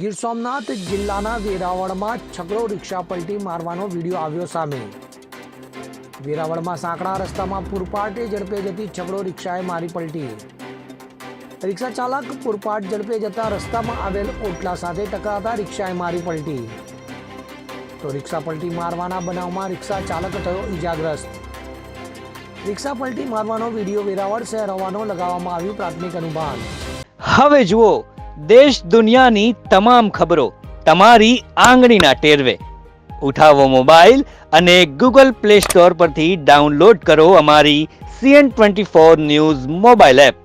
ગીર સોમનાથ જિલ્લાના વેરાવળમાં છકડો રિક્ષા પલટી મારવાનો વિડીયો આવ્યો સામે। વેરાવળમાં સાંકડા રસ્તામાં પૂરપાટે ઝડપે જતી છકડો રિક્ષાએ મારી પલટી। રિક્ષા ચાલક પૂરપાટ ઝડપે જતા રસ્તામાં આવેલ ઓટલા સાથે ટકરાતા રિક્ષાએ મારી પલટી। તો રિક્ષા પલટી મારવાના બનાવમાં રિક્ષા ચાલક થયો ઈજાગ્રસ્ત। રિક્ષા પલટી મારવાનો વિડીયો વેરાવળ શહેર હોવાનો લગાવવામાં આવ્યું પ્રાથમિક અનુમાન। હવે જુઓ દેશ દુનિયાની તમામ ખબરો તમારી આંગળીના ટેરવે। ઉઠાવો મોબાઈલ અને ગૂગલ પ્લે સ્ટોર પરથી ડાઉનલોડ કરો અમારી CN24 ન્યૂઝ મોબાઈલ એપ।